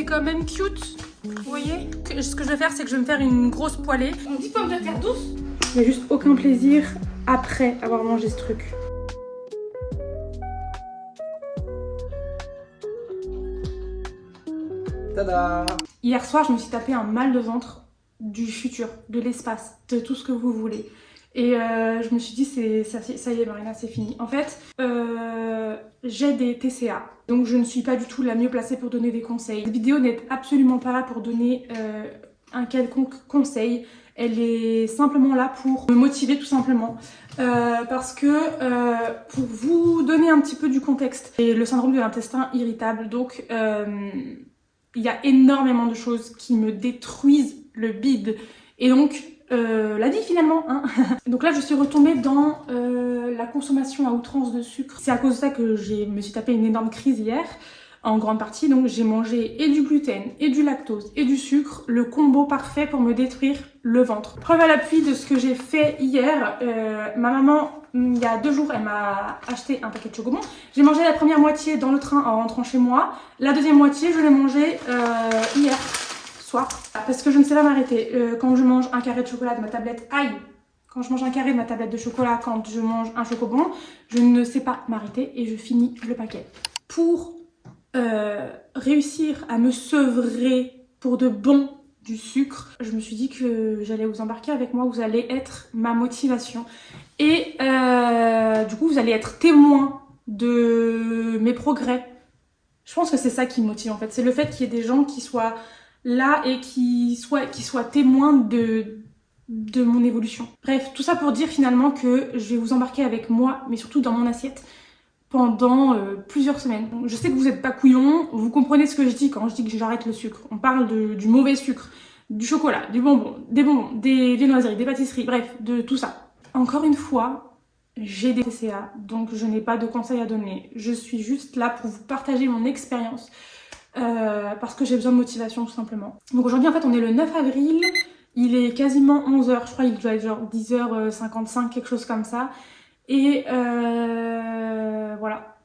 c'est quand même cute. Vous voyez? Ce que je vais faire, c'est que je vais me faire une grosse poêlée. On dit pomme de terre douce. Il n'y a juste aucun plaisir après avoir mangé ce truc. Tada! Hier soir, je me suis tapé un mal de ventre du futur, de l'espace, de tout ce que vous voulez. Et je me suis dit, ça y est Marina, c'est fini. En fait, j'ai des TCA, donc je ne suis pas du tout la mieux placée pour donner des conseils. Cette vidéo n'est absolument pas là pour donner un quelconque conseil. Elle est simplement là pour me motiver tout simplement. Parce que pour vous donner un petit peu du contexte, c'est le syndrome de l'intestin irritable. Donc il y a énormément de choses qui me détruisent le bide. Et donc la vie finalement, hein. Donc là je suis retombée dans la consommation à outrance de sucre. C'est à cause de ça que je me suis tapé une énorme crise hier, en grande partie. Donc j'ai mangé et du gluten, et du lactose, et du sucre, le combo parfait pour me détruire le ventre. Preuve à l'appui de ce que j'ai fait hier, ma maman, il y a 2 jours, elle m'a acheté un paquet de chocobons. J'ai mangé la première moitié dans le train en rentrant chez moi. La deuxième moitié, je l'ai mangée hier soir. Parce que je ne sais pas m'arrêter. Quand je mange un carré de chocolat de ma tablette, aïe! Quand je mange un carré de ma tablette de chocolat, quand je mange un chocobon, je ne sais pas m'arrêter et je finis le paquet. Pour réussir à me sevrer pour de bon du sucre, je me suis dit que j'allais vous embarquer avec moi, vous allez être ma motivation. Et du coup, vous allez être témoin de mes progrès. Je pense que c'est ça qui me motive en fait. C'est le fait qu'il y ait des gens qui soient là et qui soient témoins de mon évolution. Bref, tout ça pour dire finalement que je vais vous embarquer avec moi, mais surtout dans mon assiette, pendant plusieurs semaines. Je sais que vous n'êtes pas couillons, vous comprenez ce que je dis quand je dis que j'arrête le sucre. On parle du mauvais sucre, du chocolat, du bonbon, des viennoiseries, des pâtisseries, bref, de tout ça. Encore une fois, j'ai des TCA, donc je n'ai pas de conseils à donner. Je suis juste là pour vous partager mon expérience, parce que j'ai besoin de motivation tout simplement. Donc aujourd'hui en fait on est le 9 avril, il est quasiment 11h, je crois il doit être genre 10h55, quelque chose comme ça. Et voilà.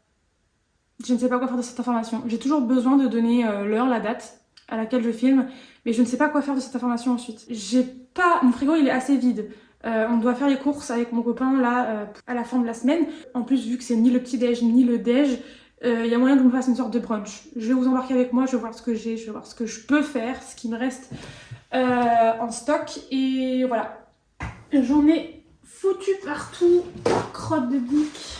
Je ne sais pas quoi faire de cette information. J'ai toujours besoin de donner l'heure, la date à laquelle je filme, mais je ne sais pas quoi faire de cette information ensuite. J'ai pas... Mon frigo il est assez vide. On doit faire les courses avec mon copain là à la fin de la semaine. En plus vu que c'est ni le petit déj ni le déj, il y a moyen que je me fasse une sorte de brunch. Je vais vous embarquer avec moi, je vais voir ce que j'ai, je vais voir ce que je peux faire, ce qui me reste en stock. Et voilà. J'en ai foutu partout. Crotte de bique.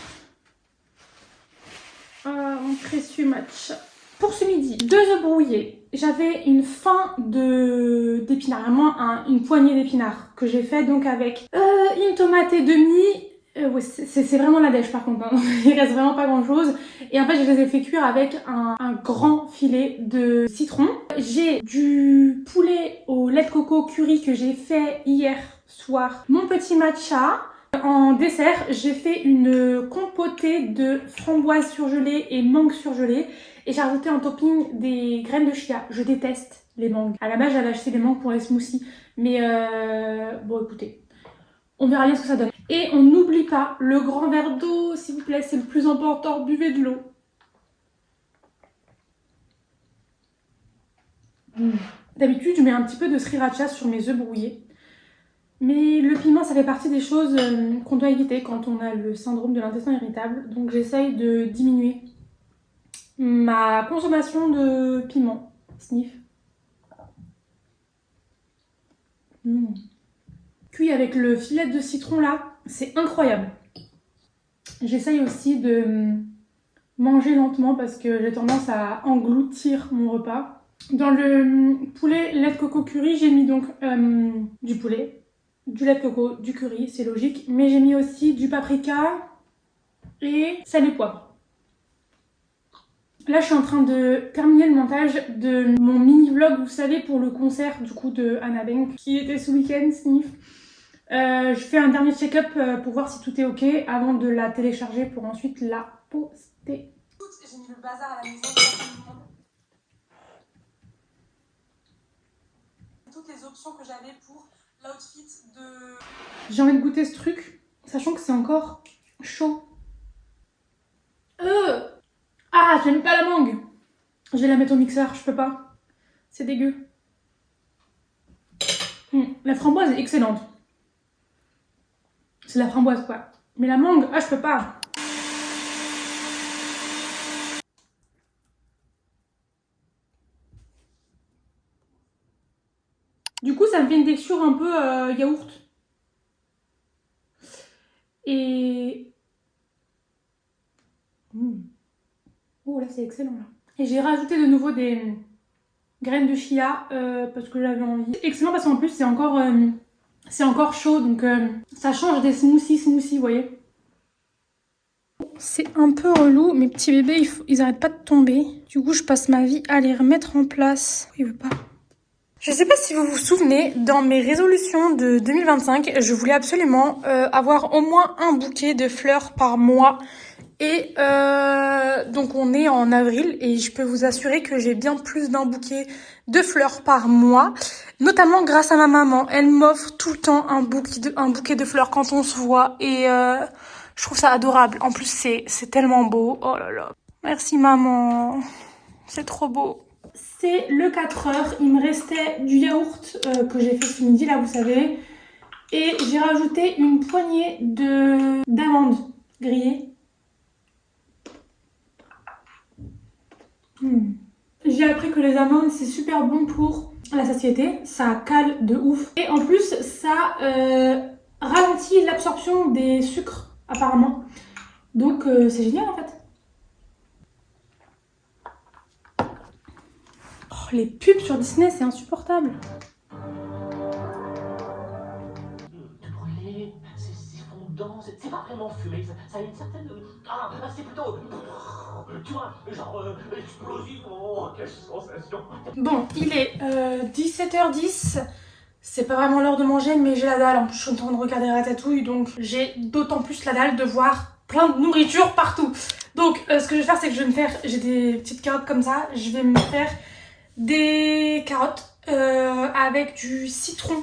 Un précieux match. Pour ce midi, 2 œufs brouillés. J'avais une faim d'épinards, vraiment une poignée d'épinards que j'ai fait donc avec une tomate et demie. Ouais, c'est vraiment la dèche par contre, hein. Il reste vraiment pas grand chose. Et en fait, je les ai fait cuire avec un grand filet de citron. J'ai du poulet au lait de coco curry que j'ai fait hier soir. Mon petit matcha. En dessert, j'ai fait une compotée de framboises surgelées et mangues surgelées. Et j'ai rajouté en topping des graines de chia. Je déteste les mangues. À la base, j'avais acheté des mangues pour les smoothies. Mais bon, écoutez, on verra bien ce que ça donne. Et on n'oublie pas le grand verre d'eau, s'il vous plaît. C'est le plus important. Buvez de l'eau. D'habitude, je mets un petit peu de sriracha sur mes œufs brouillés. Mais le piment, ça fait partie des choses qu'on doit éviter quand on a le syndrome de l'intestin irritable. Donc j'essaye de diminuer ma consommation de piment. Sniff. Cuit avec le filet de citron là, c'est incroyable. J'essaye aussi de manger lentement parce que j'ai tendance à engloutir mon repas. Dans le poulet lait de coco curry, j'ai mis donc du poulet, du lait de coco, du curry, c'est logique. Mais j'ai mis aussi du paprika et sel et poivre. Là, je suis en train de terminer le montage de mon mini-vlog, vous savez, pour le concert du coup de Anna Bank qui était ce week-end, sniff. Je fais un dernier check-up pour voir si tout est ok avant de la télécharger pour ensuite la poster. J'ai mis le bazar à la maison. Toutes les options que j'avais pour l'outfit de... J'ai envie de goûter ce truc, sachant que c'est encore chaud. Ah, j'aime pas la mangue. Je vais la mettre au mixeur, je peux pas. C'est dégueu. La framboise est excellente. C'est la framboise quoi. Mais la mangue, ah je peux pas. Du coup ça me fait une texture un peu yaourt. Et... Oh là c'est excellent là. Et j'ai rajouté de nouveau des graines de chia parce que j'avais envie. C'est excellent parce qu'en plus c'est encore chaud donc ça change des smoothies vous voyez. C'est un peu relou, mes petits bébés ils arrêtent pas de tomber. Du coup je passe ma vie à les remettre en place. Il veut pas. Je sais pas si vous vous souvenez, dans mes résolutions de 2025, je voulais absolument avoir au moins un bouquet de fleurs par mois. Et donc on est en avril et je peux vous assurer que j'ai bien plus d'un bouquet de fleurs par mois. Notamment grâce à ma maman. Elle m'offre tout le temps un bouquet de fleurs quand on se voit. Et je trouve ça adorable. En plus c'est tellement beau. Oh là là. Merci maman. C'est trop beau. C'est le 4h, il me restait du yaourt que j'ai fait ce midi là vous savez. Et j'ai rajouté une poignée d'amandes grillées. J'ai appris que les amandes c'est super bon pour la satiété, ça cale de ouf. Et en plus ça ralentit l'absorption des sucres apparemment. Donc c'est génial en fait. Oh, les pubs sur Disney c'est insupportable. C'est fondant, c'est pas vraiment fumé, ça a une certaine... Ah, c'est plutôt... Tu vois, genre explosif, oh, quelle sensation. Bon, il est 17h10, c'est pas vraiment l'heure de manger, mais j'ai la dalle, en plus je suis en train de regarder Ratatouille, donc j'ai d'autant plus la dalle de voir plein de nourriture partout. Donc ce que je vais faire, c'est que je vais me faire, j'ai des petites carottes comme ça, je vais me faire des carottes avec du citron.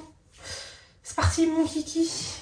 C'est parti mon kiki.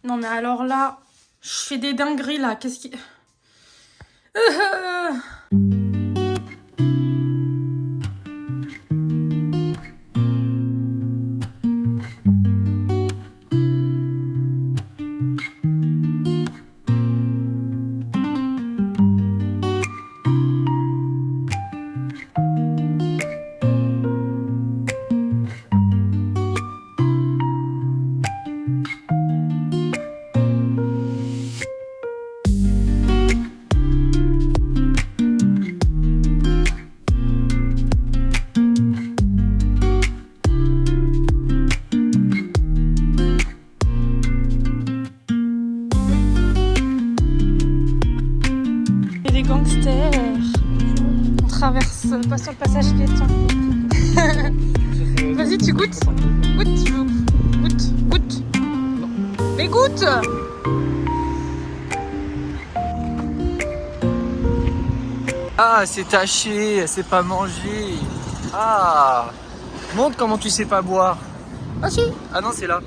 Non mais alors là, je fais des dingueries là, qu'est-ce qui... On traverse, pas sur le passage piéton. Vas-y, tu goûtes. Goûte, tu veux. Goûte, goûte. Mais goûte. Ah, c'est taché, c'est pas mangé. Ah, montre comment tu sais pas boire. Ah si. Ah non, c'est là.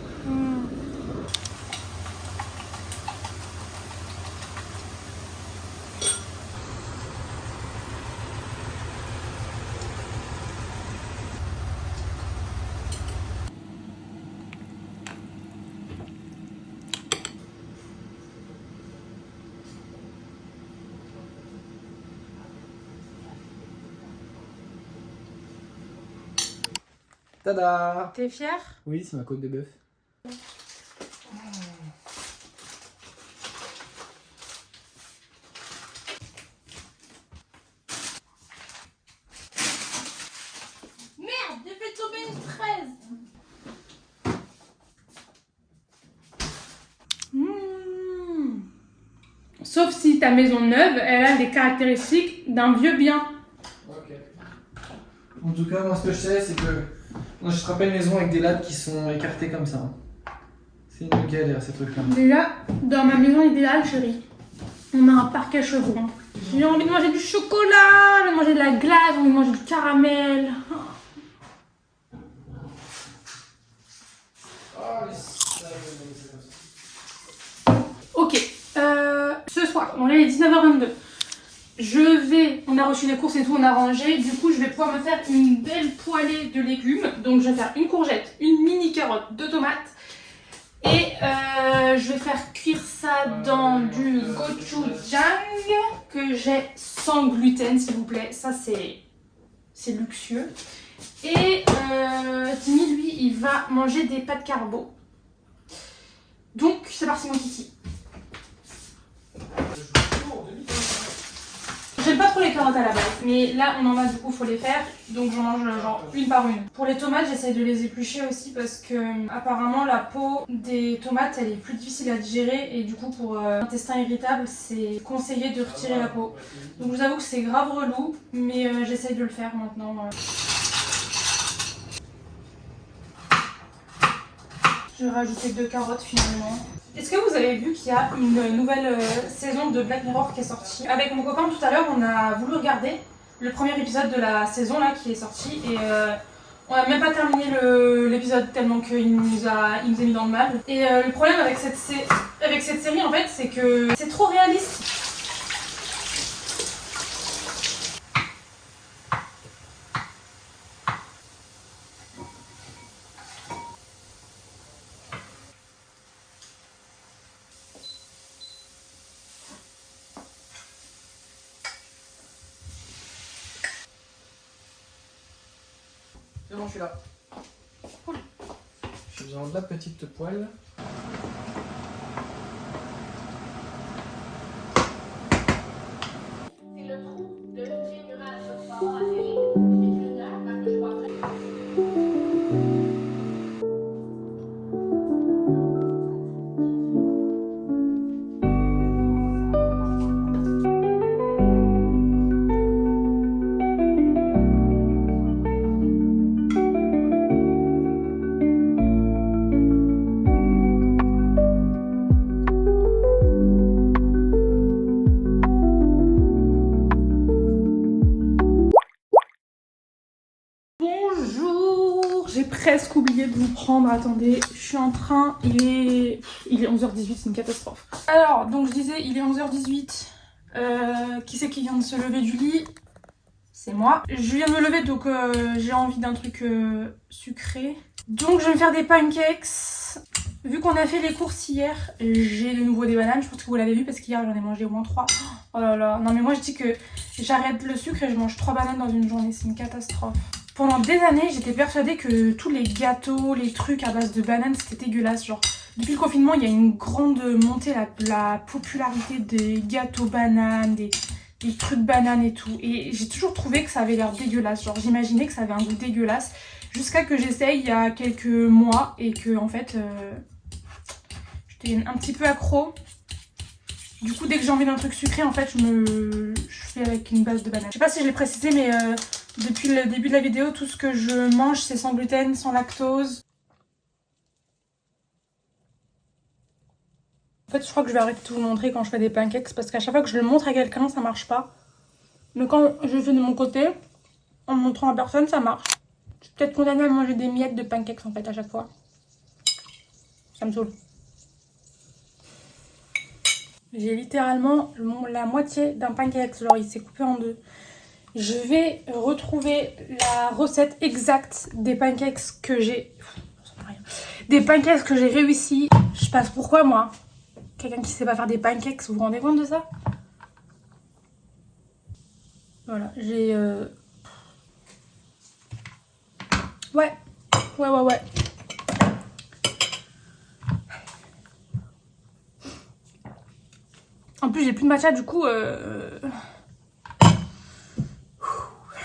Tada! T'es fière? Oui, c'est ma côte de bœuf. Merde, j'ai fait tomber une fraise. Sauf si ta maison neuve, elle a les caractéristiques d'un vieux bien. Ok. En tout cas, moi ce que je sais, c'est que moi je ne serai pas une maison avec des lattes qui sont écartées comme ça. C'est une galère ces trucs-là. Déjà, dans ma maison idéale, chérie, on a un parquet chevron. J'ai envie de manger du chocolat, j'ai envie de manger de la glace, j'ai envie de manger du caramel. Ok, ce soir, on est 19h22. On a reçu les courses et tout, on a rangé. Du coup, je vais pouvoir me faire une belle poêlée de légumes. Donc, je vais faire une courgette, une mini carotte, 2 tomates. Et je vais faire cuire ça dans du gochujang que j'ai sans gluten, s'il vous plaît. Ça, c'est luxueux. Et Timmy, lui, il va manger des pâtes carbo. Donc, c'est parti, mon kiki. J'aime pas trop les carottes à la base, mais là on en a, du coup faut les faire, donc j'en mange genre une par une. Pour les tomates, j'essaye de les éplucher aussi parce que apparemment la peau des tomates elle est plus difficile à digérer et du coup pour l'intestin irritable c'est conseillé de retirer la peau. Donc je vous avoue que c'est grave relou, mais j'essaye de le faire maintenant. Je vais rajouter 2 carottes finalement. Est-ce que vous avez vu qu'il y a une nouvelle saison de Black Mirror qui est sortie? Avec mon copain tout à l'heure, on a voulu regarder le premier épisode de la saison là qui est sorti et on a même pas terminé l'épisode tellement qu'il nous a mis dans le mal. Et le problème avec cette série en fait, c'est que c'est trop réaliste. C'est bon, je suis là. J'ai besoin de la petite poêle. C'est le trou de l'objet mural ce soir à Céline. C'est une arme que je crois. J'ai presque oublié de vous prendre, attendez, je suis en train, il est 11h18, c'est une catastrophe. Alors, donc je disais, il est 11h18, qui c'est qui vient de se lever du lit? C'est moi. Je viens de me lever, donc j'ai envie d'un truc sucré. Donc je vais me faire des pancakes. Vu qu'on a fait les courses hier, j'ai de nouveau des bananes, je pense que vous l'avez vu parce qu'hier j'en ai mangé au moins 3. Oh là là, non mais moi je dis que j'arrête le sucre et je mange 3 bananes dans une journée, c'est une catastrophe. Pendant des années, j'étais persuadée que tous les gâteaux, les trucs à base de bananes, c'était dégueulasse. Genre, depuis le confinement, il y a une grande montée, la popularité des gâteaux bananes, des trucs bananes et tout. Et j'ai toujours trouvé que ça avait l'air dégueulasse. Genre, j'imaginais que ça avait un goût dégueulasse. Jusqu'à que j'essaye il y a quelques mois et que, en fait, j'étais un petit peu accro. Du coup, dès que j'ai envie d'un truc sucré, en fait, je fais avec une base de banane. Je sais pas si je l'ai précisé, mais depuis le début de la vidéo, tout ce que je mange, c'est sans gluten, sans lactose. En fait, je crois que je vais arrêter de vous montrer quand je fais des pancakes, parce qu'à chaque fois que je le montre à quelqu'un, ça marche pas. Mais quand je fais de mon côté, en me montrant à personne, ça marche. Je suis peut-être condamnée à manger des miettes de pancakes, en fait, à chaque fois. Ça me saoule. J'ai littéralement la moitié d'un pancake, genre il s'est coupé en deux. Je vais retrouver la recette exacte des pancakes que j'ai... Des pancakes que j'ai réussi. Je passe pourquoi moi? Quelqu'un qui sait pas faire des pancakes, vous vous rendez compte de ça? Voilà, j'ai... Ouais. En plus, j'ai plus de matcha, du coup...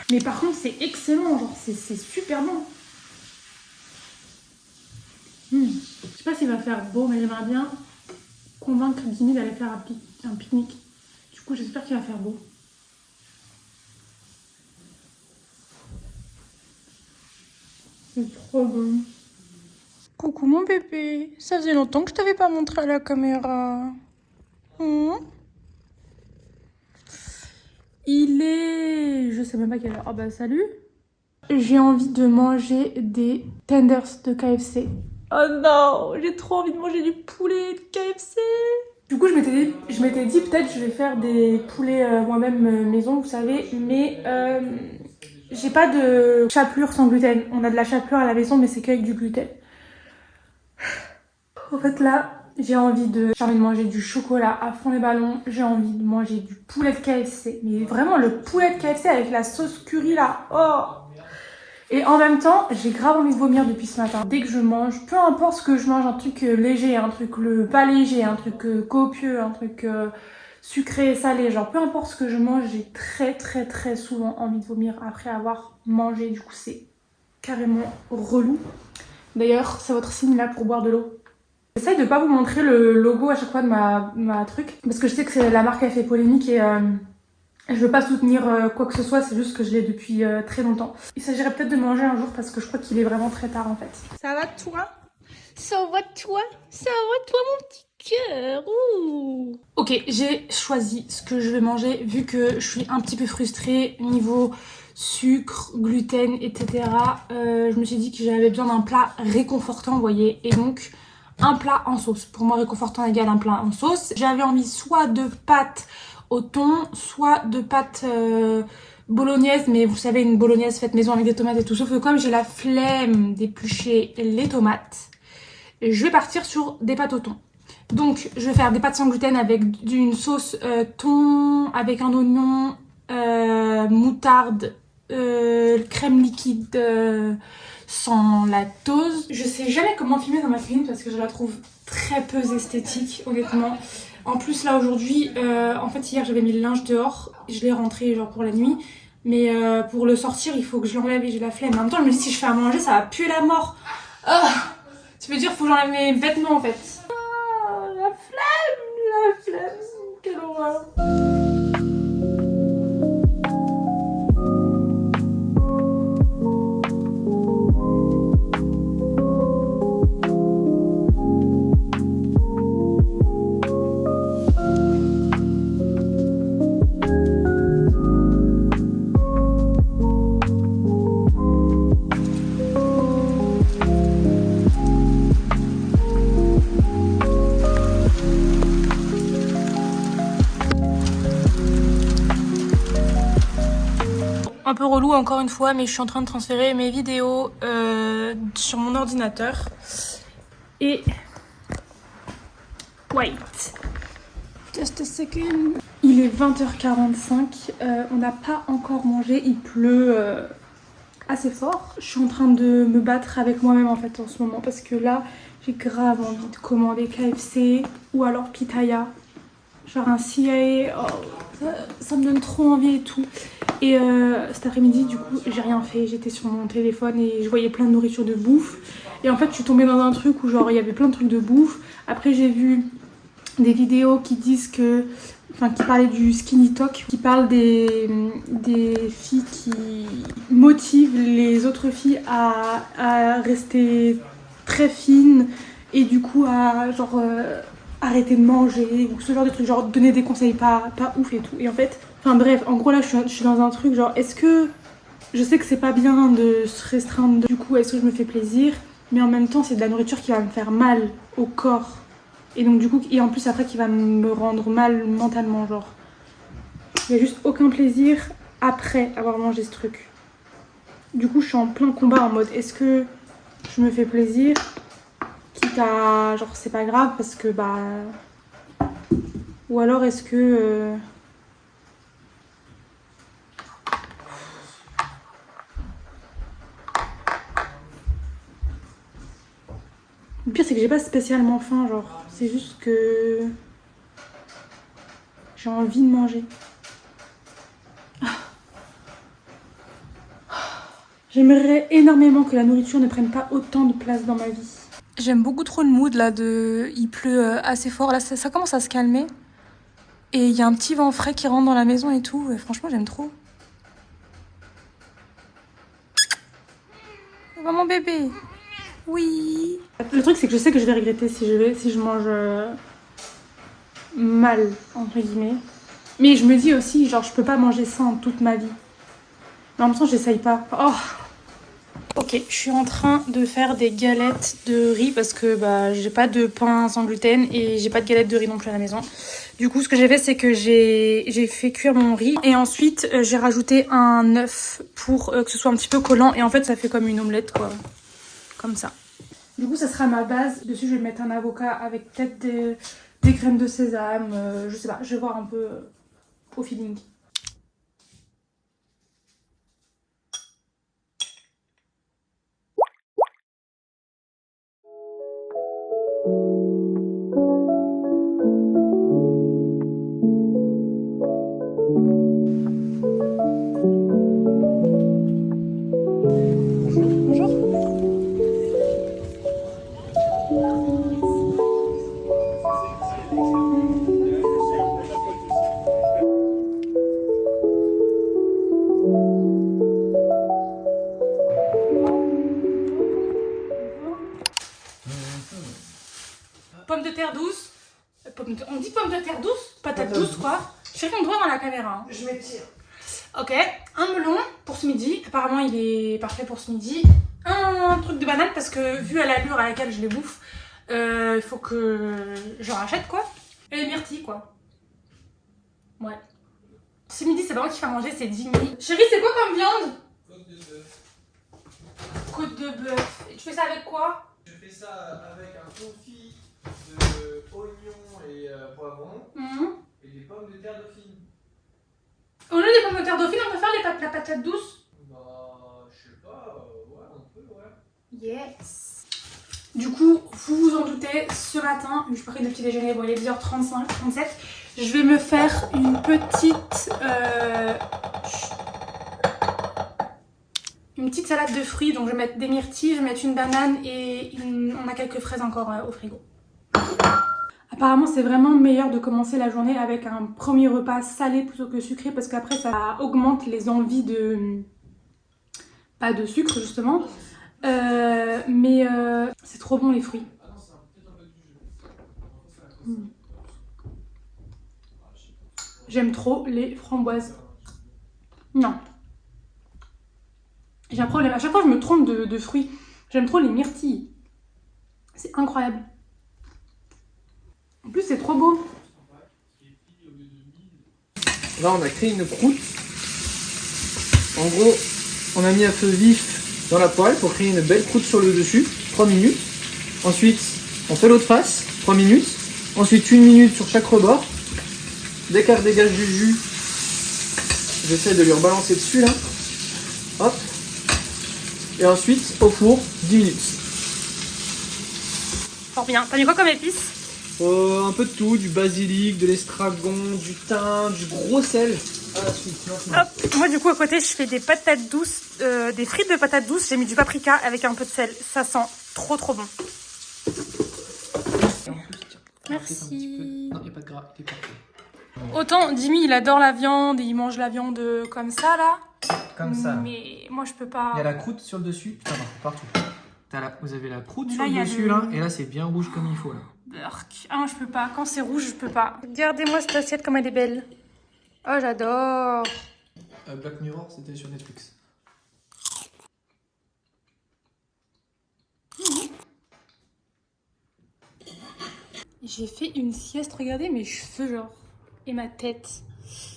Mais par contre, c'est excellent, genre, c'est super bon. Je sais pas s'il va faire beau, mais j'aimerais bien convaincre Dini d'aller faire un pique-nique. Du coup, j'espère qu'il va faire beau. C'est trop bon. Coucou mon bébé, ça faisait longtemps que je t'avais pas montré à la caméra. Il est... Je sais même pas quelle heure. Ah bah salut. J'ai envie de manger des tenders de KFC. Oh non, j'ai trop envie de manger du poulet de KFC. Du coup, je m'étais dit peut-être je vais faire des poulets moi-même maison, vous savez, mais j'ai pas de chapelure sans gluten. On a de la chapelure à la maison, mais c'est qu'avec du gluten. En fait, là, j'ai envie de manger du chocolat à fond les ballons. J'ai envie de manger du poulet de KFC. Mais vraiment, le poulet de KFC avec la sauce curry là. Oh! Et en même temps, j'ai grave envie de vomir depuis ce matin. Dès que je mange, peu importe ce que je mange, un truc léger, un truc pas léger, un truc copieux, un truc sucré, salé, genre peu importe ce que je mange, j'ai très souvent envie de vomir après avoir mangé. Du coup, c'est carrément relou. D'ailleurs, c'est votre signe là pour boire de l'eau. J'essaye de pas vous montrer le logo à chaque fois de ma truc, parce que je sais que la marque a fait polémique et je veux pas soutenir quoi que ce soit, c'est juste que je l'ai depuis très longtemps. Il s'agirait peut-être de manger un jour parce que je crois qu'il est vraiment très tard en fait. Ça va toi? Ça va toi? Ça va toi mon petit cœur? Ouh. Ok, j'ai choisi ce que je vais manger vu que je suis un petit peu frustrée niveau sucre, gluten, etc. Je me suis dit que j'avais besoin d'un plat réconfortant, vous voyez, et donc un plat en sauce. Pour moi, réconfortant égale un plat en sauce. J'avais envie soit de pâtes au thon, soit de pâtes bolognaise, mais vous savez, une bolognaise faite maison avec des tomates et tout. Sauf que comme j'ai la flemme d'éplucher les tomates, je vais partir sur des pâtes au thon. Donc, je vais faire des pâtes sans gluten avec une sauce thon, avec un oignon, moutarde, crème liquide sans lactose. Je sais jamais comment filmer dans ma cuisine parce que je la trouve très peu esthétique, honnêtement. En plus là aujourd'hui, en fait hier j'avais mis le linge dehors, je l'ai rentré genre pour la nuit, mais pour le sortir il faut que je l'enlève et j'ai la flemme. En même temps je me dis si je fais à manger ça va puer la mort. Ah, ça veut dire faut que j'enlève mes vêtements en fait. Ah, la flemme, quelle horreur. Un peu relou encore une fois, mais je suis en train de transférer mes vidéos sur mon ordinateur. Et... wait. Just a second. Il est 20h45, on n'a pas encore mangé, il pleut assez fort. Je suis en train de me battre avec moi-même en fait en ce moment parce que là, j'ai grave envie de commander KFC ou alors Pitaya. Genre un CIA, oh, ça me donne trop envie et tout. Et cet après-midi, du coup, j'ai rien fait. J'étais sur mon téléphone et je voyais plein de nourriture de bouffe. Et en fait, je suis tombée dans un truc où genre il y avait plein de trucs de bouffe. Après, j'ai vu des vidéos qui disent que... Enfin, qui parlaient du skinny talk, qui parlent des filles qui motivent les autres filles à rester très fines et du coup à genre... arrêter de manger ou ce genre de trucs, genre donner des conseils pas ouf et tout. Et en fait, enfin bref, en gros là je suis dans un truc genre est-ce que je sais que c'est pas bien de se restreindre, du coup est-ce que je me fais plaisir, mais en même temps c'est de la nourriture qui va me faire mal au corps et donc du coup et en plus après qui va me rendre mal mentalement, genre il y a juste aucun plaisir après avoir mangé ce truc. Du coup je suis en plein combat en mode est-ce que je me fais plaisir quitte à genre c'est pas grave parce que bah ou alors est-ce que le pire c'est que j'ai pas spécialement faim, genre c'est juste que j'ai envie de manger. J'aimerais énormément que la nourriture ne prenne pas autant de place dans ma vie. J'aime beaucoup trop le mood là de... Il pleut assez fort, là ça commence à se calmer. Et il y a un petit vent frais qui rentre dans la maison et tout, et franchement j'aime trop. Oh, mon bébé. Oui. Le truc c'est que je sais que je vais regretter si je mange mal, entre guillemets. Mais je me dis aussi, genre je peux pas manger sans toute ma vie. Mais en même temps j'essaye pas. Oh. Ok, je suis en train de faire des galettes de riz parce que bah, j'ai pas de pain sans gluten et j'ai pas de galettes de riz non plus à la maison. Du coup, ce que j'ai fait, c'est que j'ai fait cuire mon riz et ensuite j'ai rajouté un œuf pour que ce soit un petit peu collant et en fait ça fait comme une omelette quoi, comme ça. Du coup, ça sera ma base. Dessus, je vais mettre un avocat avec peut-être des graines de sésame, je sais pas, je vais voir un peu au feeling. Pomme de terre douce. On dit pomme de terre douce? Patate douce quoi. Chacun le doigt dans la caméra. Hein. Je m'étire. Ok, un melon pour ce midi. Apparemment il est parfait pour ce midi. Un truc de banane parce que vu à l'allure à laquelle je les bouffe, il faut que je rachète quoi. Et les myrtilles quoi. Ouais. Ce midi c'est pas moi qui fais à manger, c'est Jimmy. Chérie, c'est quoi comme viande? Côte de bœuf. Côte de bœuf. Et tu fais ça avec quoi? Je fais ça avec un confit de oignons et poivrons et des pommes de terre dauphine. Au lieu des pommes de terre dauphine, on peut faire la patate douce? Bah, je sais pas, ouais, on peut, ouais. Yes. Du coup, vous vous en doutez, ce matin, je pris le petit déjeuner, bon il est 10h35, 37, je vais me faire une petite salade de fruits, donc je vais mettre des myrtilles, je vais mettre une banane et on a quelques fraises encore au frigo. Apparemment c'est vraiment meilleur de commencer la journée avec un premier repas salé plutôt que sucré parce qu'après ça augmente les envies de... pas de sucre justement. Mais c'est trop bon les fruits. J'aime trop les framboises. Non. J'ai un problème. À chaque fois je me trompe de fruits. J'aime trop les myrtilles. C'est incroyable. En plus c'est trop beau. Là, on a créé une croûte. En gros, on a mis un feu vif dans la poêle pour créer une belle croûte sur le dessus, 3 minutes. Ensuite, on fait l'autre face, 3 minutes. Ensuite, 1 minute sur chaque rebord. Dès qu'elle dégage du jus, j'essaie de lui rebalancer dessus là. Hop. Et ensuite, au four, 10 minutes. Fort bien. T'as mis quoi comme épices? Un peu de tout, du basilic, de l'estragon, du thym, du gros sel. À la suite, maintenant. Hop. Moi du coup à côté je fais des patates douces, des frites de patates douces. J'ai mis du paprika avec un peu de sel. Ça sent trop trop bon. Merci. Non, il n'y a pas de gras, t'es parfait. Autant Jimmy il adore la viande, il mange la viande comme ça là. Comme ça. Mais moi je peux pas. Il y a la croûte sur le dessus, partout. Vous avez la croûte Là, sur il y le a dessus le- là, et là c'est bien rouge comme il faut là. Burk. Ah, moi je peux pas. Quand c'est rouge, je peux pas. Regardez-moi cette assiette comme elle est belle. Oh, j'adore. Black Mirror, c'était sur Netflix. J'ai fait une sieste, regardez mes cheveux genre. Et ma tête.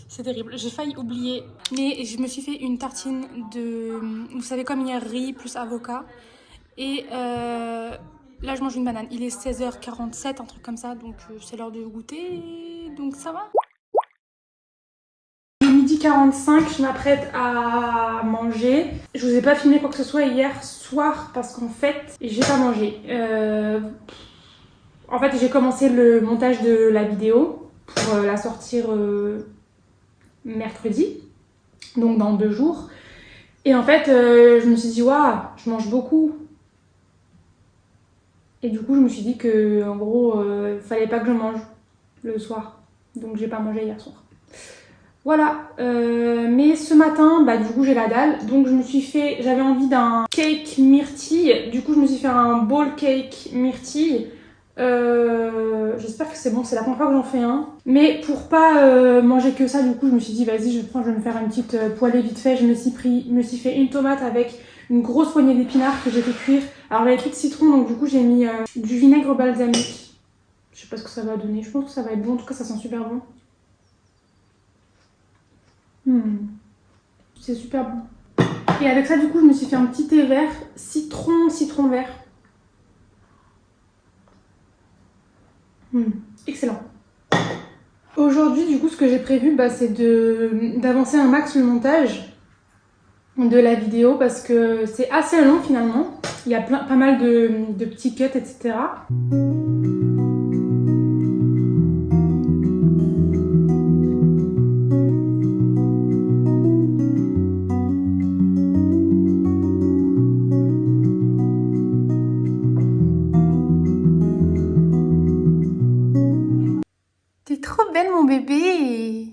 C'est terrible. J'ai failli oublier. Mais je me suis fait une tartine de... Vous savez comme hier, riz plus avocat. Et là je mange une banane. Il est 16h47, un truc comme ça. Donc c'est l'heure de goûter. Donc ça va. Il est midi 45, je m'apprête à manger. Je vous ai pas filmé quoi que ce soit hier soir parce qu'en fait j'ai pas mangé. En fait j'ai commencé le montage de la vidéo pour la sortir mercredi, donc dans 2 jours. Et en fait je me suis dit waouh, je mange beaucoup. Et du coup, je me suis dit que, en gros, fallait pas que je mange le soir. Donc, j'ai pas mangé hier soir. Voilà. Mais ce matin, bah, du coup, j'ai la dalle. Donc, j'avais envie d'un cake myrtille. Du coup, je me suis fait un bowl cake myrtille. J'espère que c'est bon, c'est la première fois que j'en fais un. Mais pour pas manger que ça, du coup, je me suis dit, vas-y, je vais me faire une petite poêlée vite fait. Je me suis fait une tomate avec une grosse poignée d'épinards que j'ai fait cuire. Alors, j'avais plus de citron, donc du coup, j'ai mis du vinaigre balsamique. Je sais pas ce que ça va donner. Je pense que ça va être bon. En tout cas, ça sent super bon. C'est super bon. Et avec ça, du coup, je me suis fait un petit thé vert, citron vert. Excellent. Aujourd'hui, du coup, ce que j'ai prévu, bah, c'est d'avancer un max le montage de la vidéo parce que c'est assez long finalement. Il y a pas mal de petits cuts, etc. T'es trop belle, mon bébé.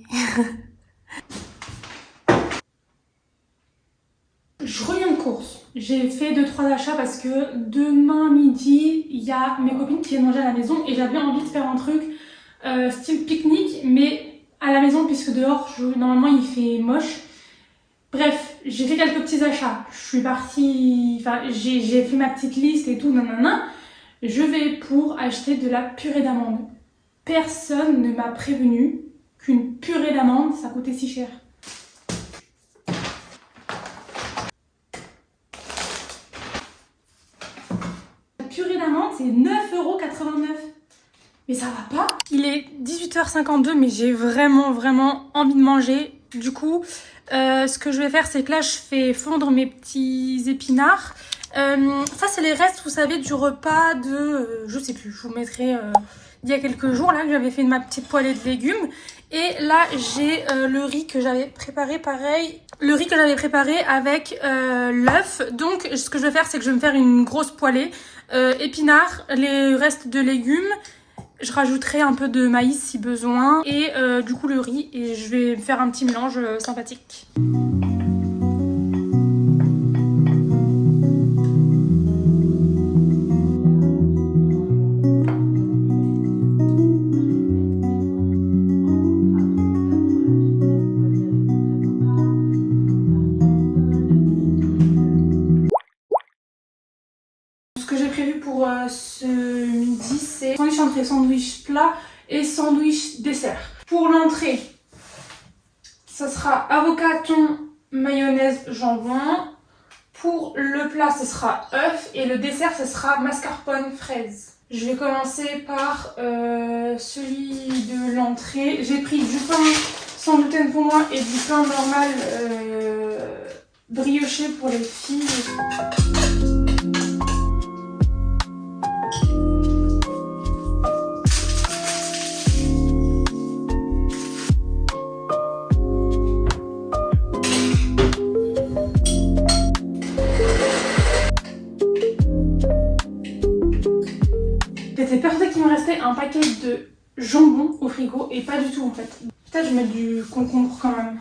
Je reviens de course. J'ai fait 2-3 achats parce que demain midi, il y a mes copines qui viennent manger à la maison et j'avais envie de faire un truc style pique-nique, mais à la maison puisque dehors, normalement, il fait moche. Bref, j'ai fait quelques petits achats. Je suis partie, enfin, j'ai fait ma petite liste et tout, nanana. Je vais pour acheter de la purée d'amandes. Personne ne m'a prévenu qu'une purée d'amandes, ça coûtait si cher. La purée d'amandes, c'est 9,89 €. Mais ça va pas. Il est 18h52, mais j'ai vraiment envie de manger. Du coup, ce que je vais faire, c'est que là, je fais fondre mes petits épinards. Ça, c'est les restes, vous savez, du repas de... je sais plus, je vous mettrai... il y a quelques jours, là, que j'avais fait ma petite poêlée de légumes. Et là, j'ai le riz que j'avais préparé, pareil. Le riz que j'avais préparé avec l'œuf. Donc, ce que je vais faire, c'est que je vais me faire une grosse poêlée. Épinards, les restes de légumes. Je rajouterai un peu de maïs si besoin. Et du coup, le riz. Et je vais me faire un petit mélange sympathique. Pour ce midi, c'est sandwich entrée, sandwich plat et sandwich dessert. Pour l'entrée, ça sera avocat, thon, mayonnaise, jambon. Pour le plat, ce sera œuf et le dessert, ce sera mascarpone fraise. Je vais commencer par celui de l'entrée. J'ai pris du pain sans gluten pour moi et du pain normal brioché pour les filles. J'étais persuadée qu'il me restait un paquet de jambon au frigo et pas du tout en fait. Peut-être je vais mettre du concombre quand même.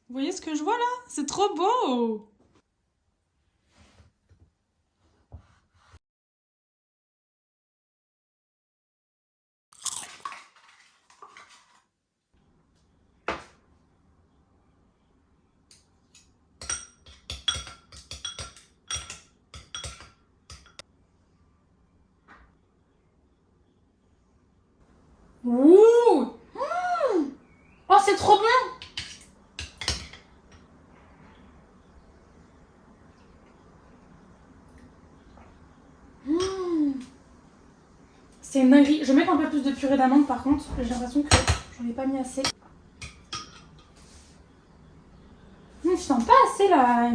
Vous voyez ce que je vois là? C'est trop beau! Ouh. Mmh. Oh, c'est trop bon. Mmh. C'est une dinguerie. Je vais mettre un peu plus de purée d'amande par contre. J'ai l'impression que j'en ai pas mis assez. Je sens pas assez la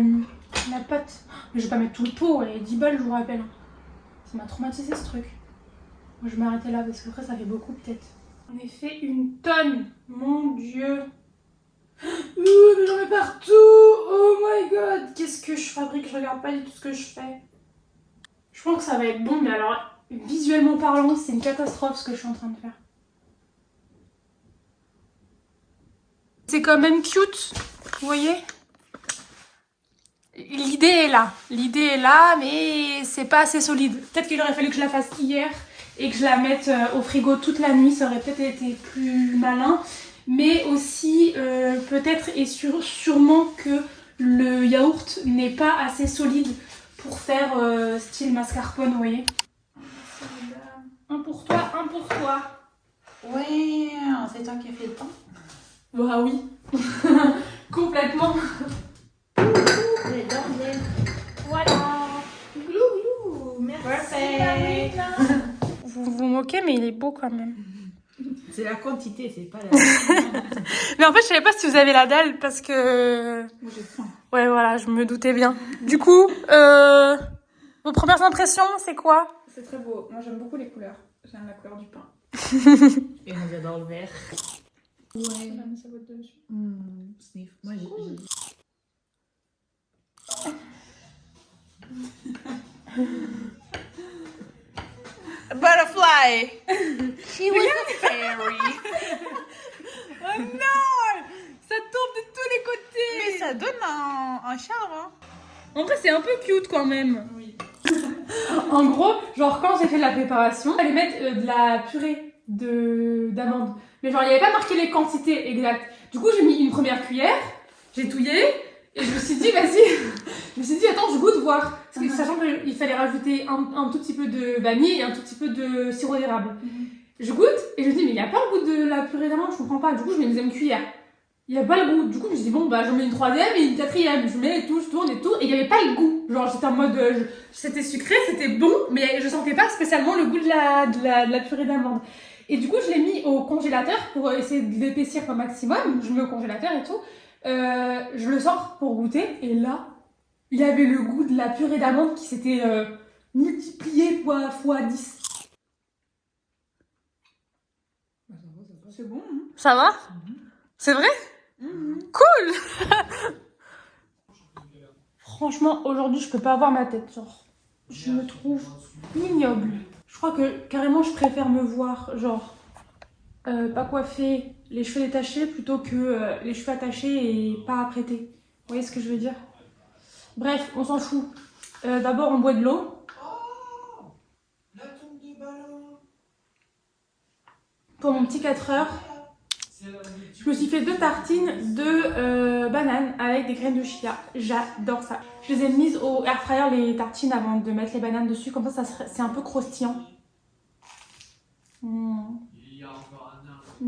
pâte. Mais je vais pas mettre tout le pot, elle est 10 balles, je vous rappelle. Ça m'a traumatisé ce truc. Moi je vais m'arrêter là parce qu'après ça fait beaucoup peut-être. On a fait une tonne, mon dieu. Mais j'en mets partout. Oh my god. Qu'est-ce que je fabrique? Je regarde pas du tout ce que je fais. Je pense que ça va être bon, mais alors visuellement parlant, c'est une catastrophe ce que je suis en train de faire. C'est quand même cute, vous voyez? L'idée est là, mais c'est pas assez solide. Peut-être qu'il aurait fallu que je la fasse hier et que je la mette au frigo toute la nuit, ça aurait peut-être été plus malin. Mais aussi, peut-être et sûrement que le yaourt n'est pas assez solide pour faire style mascarpone, vous voyez. Un pour toi, un pour toi. Ouais, c'est toi qui as fait le pain. Bah oui, complètement. Voilà. Glou, merci. Vous vous moquez, mais il est beau quand même. C'est la quantité, c'est pas la... Mais en fait, je savais pas si vous avez la dalle parce que... Moi j'ai faim. Ouais, voilà, je me doutais bien. Du coup, vos premières impressions, c'est quoi? C'est très beau. Moi j'aime beaucoup les couleurs. J'aime la couleur du pain. Et moi j'adore le vert. Ouais. Ça va être dessus. Sniff. Moi j'ai... Butterfly. She was a fairy. Oh non, ça tombe de tous les côtés. Mais ça donne un charme. Hein. En vrai, c'est un peu cute quand même. Oui. En gros, genre quand j'ai fait la préparation, j'allais mettre de la purée d'amandes. Mais genre, il n'y avait pas marqué les quantités exactes. Du coup, j'ai mis une première cuillère, j'ai touillé, et je me suis dit, vas-y. Je me suis dit, attends, je goûte voir. Parce que sachant qu'il fallait rajouter un tout petit peu de vanille et un tout petit peu de sirop d'érable. Je goûte, et je me dis, mais il n'y a pas le goût de la purée d'amande, je comprends pas. Du coup, je mets une deuxième cuillère. Il n'y a pas le goût. Du coup, je me suis dit, bon, bah, j'en mets une troisième et une quatrième. Je mets et tout, je tourne et tout. Et il n'y avait pas le goût. Genre, j'étais en mode, c'était sucré, c'était bon, mais je sentais pas spécialement le goût de la purée d'amande. Et du coup, je l'ai mis au congélateur pour essayer de l'épaissir au maximum. Je mets au congélateur et tout. Je le sors pour goûter. Et là, il y avait le goût de la purée d'amande qui s'était multiplié fois 10. C'est bon. Hein. Ça va? C'est vrai? Cool. Franchement, aujourd'hui, je peux pas avoir ma tête. Genre, je me trouve ignoble. Je crois que carrément, je préfère me voir, genre, pas coiffée, les cheveux détachés, plutôt que les cheveux attachés et pas apprêtés. Vous voyez ce que je veux dire? Bref, on s'en fout. D'abord, on boit de l'eau. La tombe de ballon. Pour mon petit 4 heures. Je me suis fait 2 tartines de bananes avec des graines de chia. J'adore ça. Je les ai mises au air fryer les tartines avant de mettre les bananes dessus. Comme ça, c'est un peu croustillant.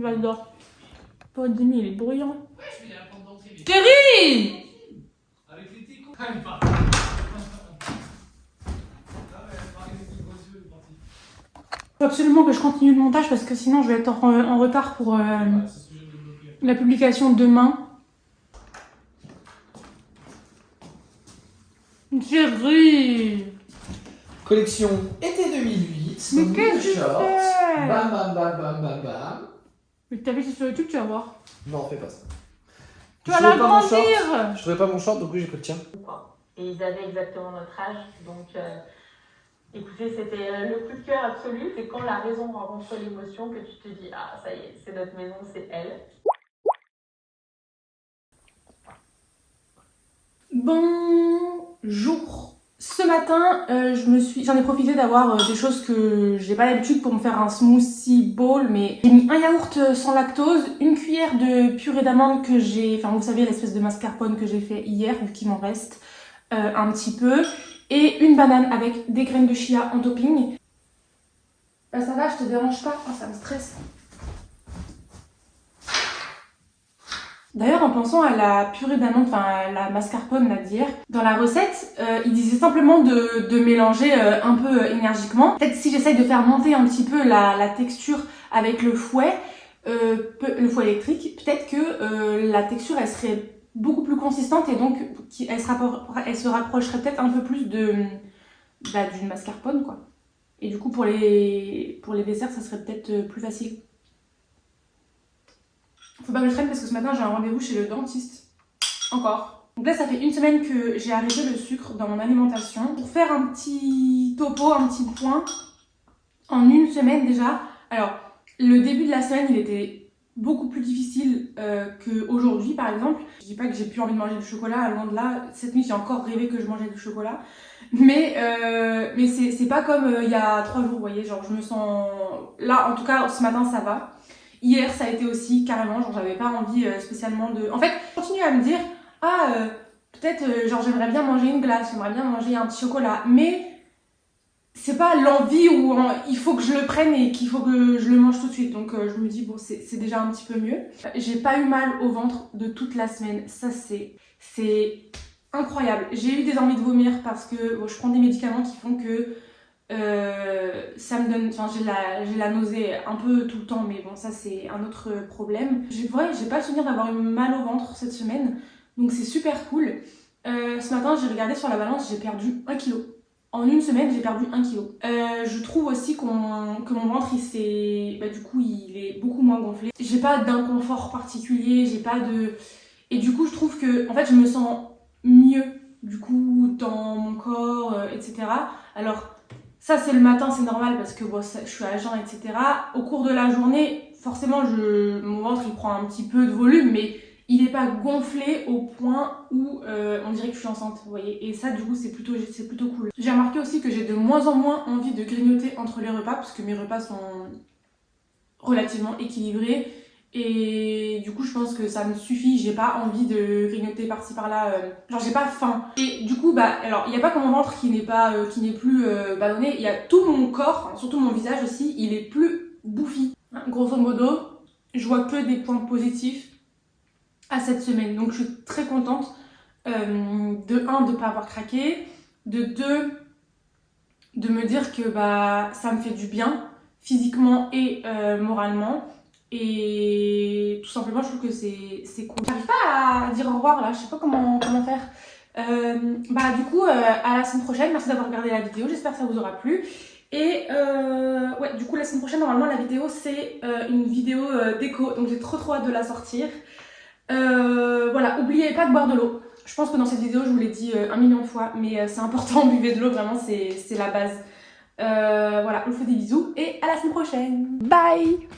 J'adore. Pas de demi, il est bruyant. Terry! Faut absolument que je continue le montage parce que sinon je vais être en retard pour la publication demain. Jerry! Collection été 2008. Mais qu'est-ce que tu fais? Bam bam bam bam bam bam. Mais t'as vu sur YouTube, tu vas voir. Non, fais pas ça. Tu vas l'agrandir! Je trouvais pas mon short, donc j'ai pris le tien. Et ils avaient exactement notre âge, donc écoutez, c'était le coup de cœur absolu. C'est quand la raison rencontre l'émotion que tu te dis « Ah, ça y est, c'est notre maison, c'est elle ». Bonjour! Ce matin, j'en ai profité d'avoir des choses que j'ai pas l'habitude pour me faire un smoothie bowl, mais j'ai mis un yaourt sans lactose, une cuillère de purée d'amande que j'ai, enfin vous savez l'espèce de mascarpone que j'ai fait hier, vu qu'il m'en reste un petit peu, et une banane avec des graines de chia en topping. Ça va, je te dérange pas? Oh, ça me stresse. D'ailleurs, en pensant à la purée d'amande, enfin à la mascarpone là d'hier, dans la recette, il disait simplement de mélanger un peu énergiquement. Peut-être si j'essaye de faire monter un petit peu la texture avec le fouet électrique, peut-être que la texture elle serait beaucoup plus consistante et donc elle se rapprocherait peut-être un peu plus d'une mascarpone quoi. Et du coup pour les desserts ça serait peut-être plus facile. Faut pas que je traîne parce que ce matin j'ai un rendez-vous chez le dentiste. Encore. Donc là ça fait une semaine que j'ai arrêté le sucre dans mon alimentation. Pour faire un petit topo, un petit point, en une semaine déjà. Alors le début de la semaine il était beaucoup plus difficile qu'aujourd'hui par exemple. Je dis pas que j'ai plus envie de manger du chocolat, loin de là. Cette nuit j'ai encore rêvé que je mangeais du chocolat. Mais c'est pas comme il y a 3 jours, vous voyez, genre je me sens... Là en tout cas ce matin ça va. Hier ça a été aussi carrément, genre j'avais pas envie spécialement de... En fait, je continue à me dire, peut-être genre j'aimerais bien manger une glace, j'aimerais bien manger un petit chocolat, mais c'est pas l'envie où il faut que je le prenne et qu'il faut que je le mange tout de suite. Donc je me dis bon c'est déjà un petit peu mieux. J'ai pas eu mal au ventre de toute la semaine, ça c'est incroyable. J'ai eu des envies de vomir parce que bon, je prends des médicaments qui font que ça me donne, enfin j'ai la nausée un peu tout le temps, mais bon ça c'est un autre problème. J'ai pas le souvenir d'avoir eu mal au ventre cette semaine, donc c'est super cool. Ce matin j'ai regardé sur la balance, j'ai perdu 1 kg. En une semaine j'ai perdu 1 kg. Je trouve aussi que mon ventre il s'est, du coup il est beaucoup moins gonflé. J'ai pas d'inconfort particulier, j'ai pas de... Et du coup je trouve que en fait je me sens mieux du coup dans mon corps, etc. Alors ça c'est le matin, c'est normal parce que bon, je suis à jeun, etc. Au cours de la journée, forcément mon ventre il prend un petit peu de volume, mais il n'est pas gonflé au point où on dirait que je suis enceinte, vous voyez. Et ça du coup c'est plutôt cool. J'ai remarqué aussi que j'ai de moins en moins envie de grignoter entre les repas parce que mes repas sont relativement équilibrés. Et du coup je pense que ça me suffit, j'ai pas envie de grignoter par-ci par-là, genre j'ai pas faim. Et du coup alors il n'y a pas que mon ventre qui n'est plus ballonné, il y a tout mon corps, surtout mon visage aussi, il est plus bouffi. Grosso modo, je vois que des points positifs à cette semaine, donc je suis très contente de 1 de pas avoir craqué, de 2 de me dire que ça me fait du bien physiquement et moralement. Et tout simplement je trouve que c'est cool. J'arrive pas à dire au revoir là, je sais pas comment faire. Du coup à la semaine prochaine, merci d'avoir regardé la vidéo, j'espère que ça vous aura plu. Et ouais du coup la semaine prochaine normalement la vidéo c'est une vidéo déco, donc j'ai trop hâte de la sortir. Voilà, oubliez pas de boire de l'eau. Je pense que dans cette vidéo je vous l'ai dit 1 million de fois, mais c'est important, buvez de l'eau, vraiment c'est la base. Voilà, je vous fais des bisous et à la semaine prochaine. Bye.